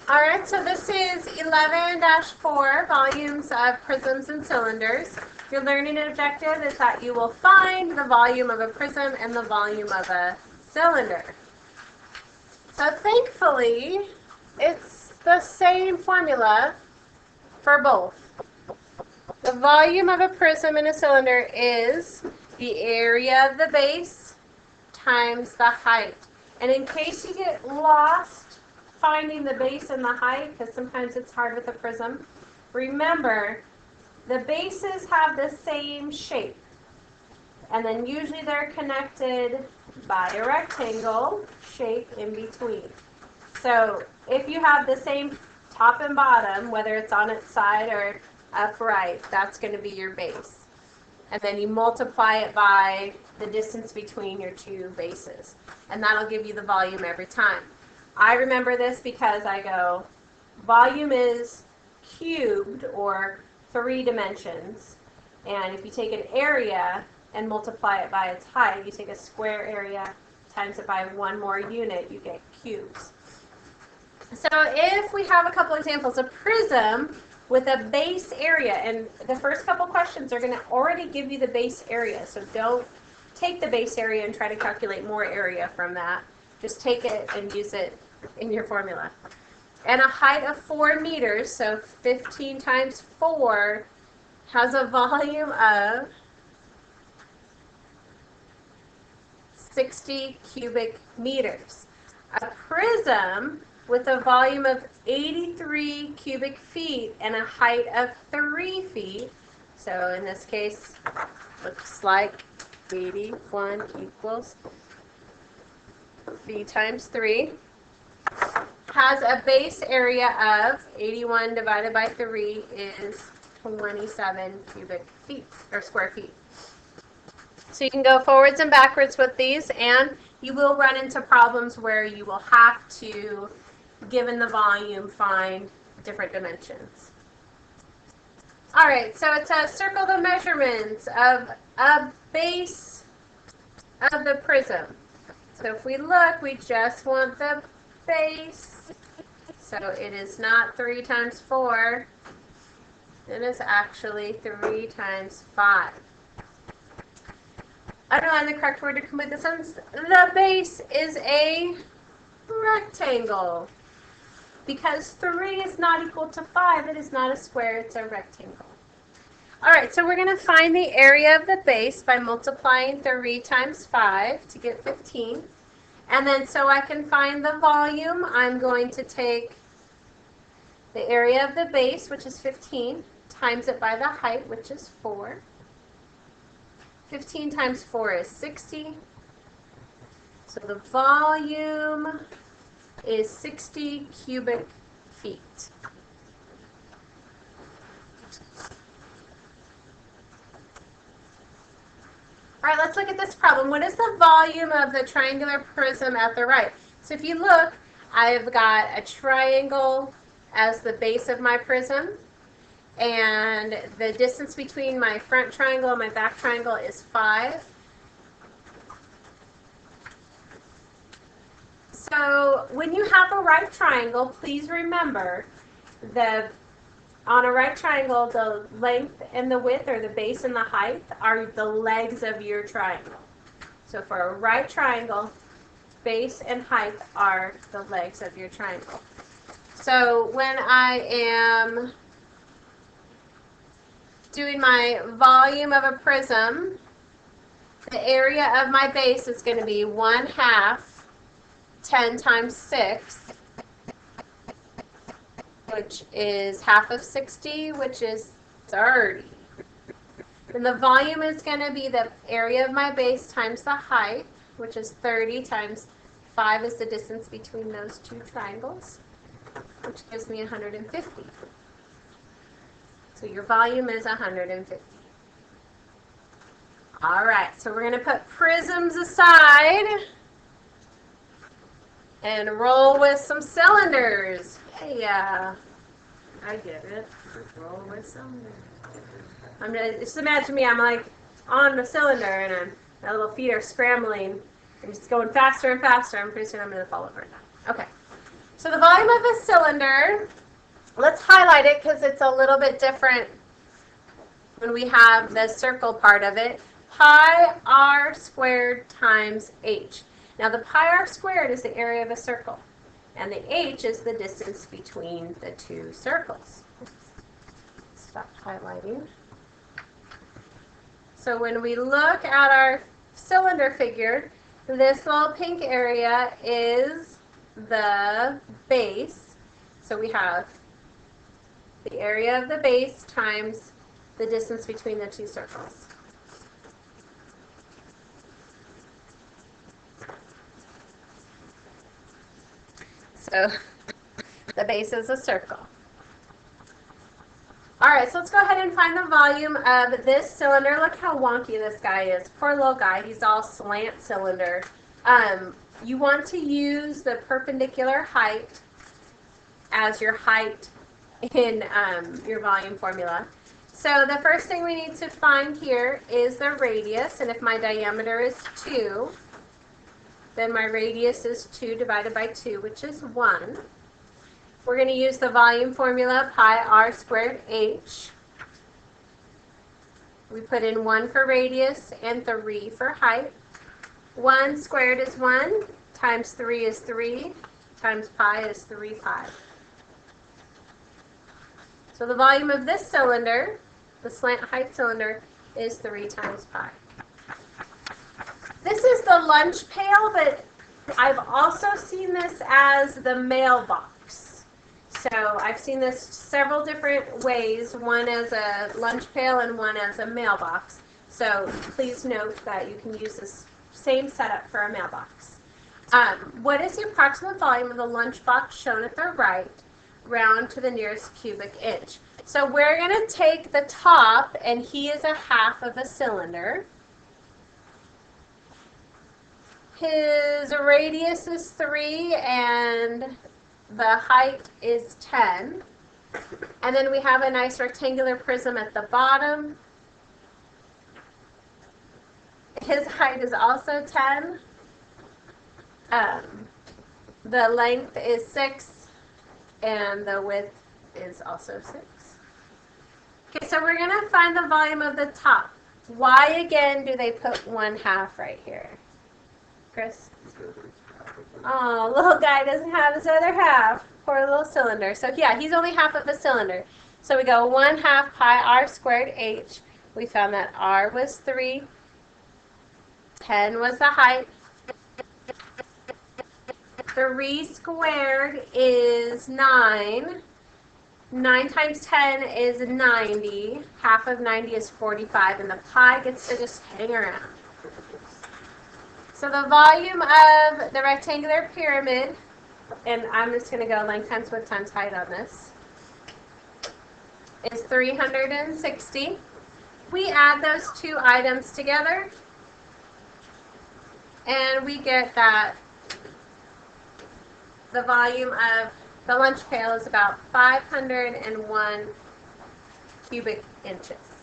All right, so this is 11-4, volumes of prisms and cylinders. Your learning objective is that you will find the volume of a prism and the volume of a cylinder. So thankfully, it's the same formula for both. The volume of a prism and a cylinder is the area of the base times the height. And in case you get lost finding the base and the height, because sometimes it's hard with a prism, remember the bases have the same shape. And then usually they're connected by a rectangle shape in between. So if you have the same top and bottom, whether it's on its side or upright, that's going to be your base. And then you multiply it by the distance between your two bases. And that'll give you the volume every time. I remember this because I go, volume is cubed, or 3 dimensions. And if you take an area and multiply it by its height, you take a square area times it by 1 more unit, you get cubes. So if we have a couple examples, a prism with a base area, and the first couple questions are going to already give you the base area, so don't take the base area and try to calculate more area from that. Just take it and use it in your formula. And a height of 4 meters, so 15 times 4, has a volume of 60 cubic meters. A prism with a volume of 83 cubic feet and a height of 3 feet, so in this case, looks like 81 equals feet times 3, has a base area of 81 divided by 3 is 27 cubic feet, or square feet. So you can go forwards and backwards with these, and you will run into problems where you will have to, given the volume, find different dimensions. All right, so it's a circle the measurements of a base of the prism. So if we look, we just want the base. So it is not 3 times 4. It is actually 3 times 5. Underline the correct word to complete the sentence. The base is a rectangle. Because 3 is not equal to 5, it is not a square, it's a rectangle. All right, so we're going to find the area of the base by multiplying 3 times 5 to get 15. And then so I can find the volume, I'm going to take the area of the base, which is 15, times it by the height, which is 4. 15 times 4 is 60. So the volume is 60 cubic feet. All right, let's look at this problem. What is the volume of the triangular prism at the right? So if you look, I've got a triangle as the base of my prism, and the distance between my front triangle and my back triangle is 5. So when you have a right triangle, please remember on a right triangle, the length and the width, or the base and the height, are the legs of your triangle. So for a right triangle, base and height are the legs of your triangle. So when I am doing my volume of a prism, the area of my base is going to be 1/2 10 times 6, which is half of 60, which is 30. And the volume is going to be the area of my base times the height, which is 30 times 5 is the distance between those two triangles, which gives me 150. So your volume is 150. All right, so we're going to put prisms aside and roll with some cylinders. Yeah, I get it. Roll with cylinders. Just imagine me, I'm like on the cylinder and my little feet are scrambling. I'm just going faster and faster. I'm pretty soon I'm going to fall over. Okay. So the volume of a cylinder, let's highlight it because it's a little bit different when we have the circle part of it. Pi r squared times h. Now the pi r squared is the area of a circle, and the h is the distance between the two circles. Stop highlighting. So when we look at our cylinder figure, this little pink area is the base. So we have the area of the base times the distance between the two circles. So the base is a circle. All right, so let's go ahead and find the volume of this cylinder. Look how wonky this guy is. Poor little guy. He's all slant cylinder. You want to use the perpendicular height as your height in your volume formula. So the first thing we need to find here is the radius, and if my diameter is 2, then my radius is 2 divided by 2, which is 1. We're going to use the volume formula, pi r squared h. We put in 1 for radius and 3 for height. 1 squared is 1, times 3 is 3, times pi is 3 pi. So the volume of this cylinder, the slant height cylinder, is 3 times pi. This is the lunch pail, but I've also seen this as the mailbox. So I've seen this several different ways, one as a lunch pail and one as a mailbox. So please note that you can use this same setup for a mailbox. What is the approximate volume of the lunchbox shown at the right, round to the nearest cubic inch? So we're going to take the top, and he is 1/2 of a cylinder. His radius is 3, and the height is 10. And then we have a nice rectangular prism at the bottom. His height is also 10. The length is 6, and the width is also 6. Okay, so we're going to find the volume of the top. Why, again, do they put 1/2 right here? Chris? Oh, little guy doesn't have his other half. Poor little cylinder. So, yeah, he's only 1/2 of a cylinder. So we go 1/2 pi r squared h. We found that r was 3. 10 was the height. 3 squared is 9. 9 times 10 is 90. 1/2 of 90 is 45, and the pi gets to just hang around. So the volume of the rectangular pyramid, and I'm just going to go length times width times height on this, is 360. We add those two items together, and we get that the volume of the lunch pail is about 501 cubic inches.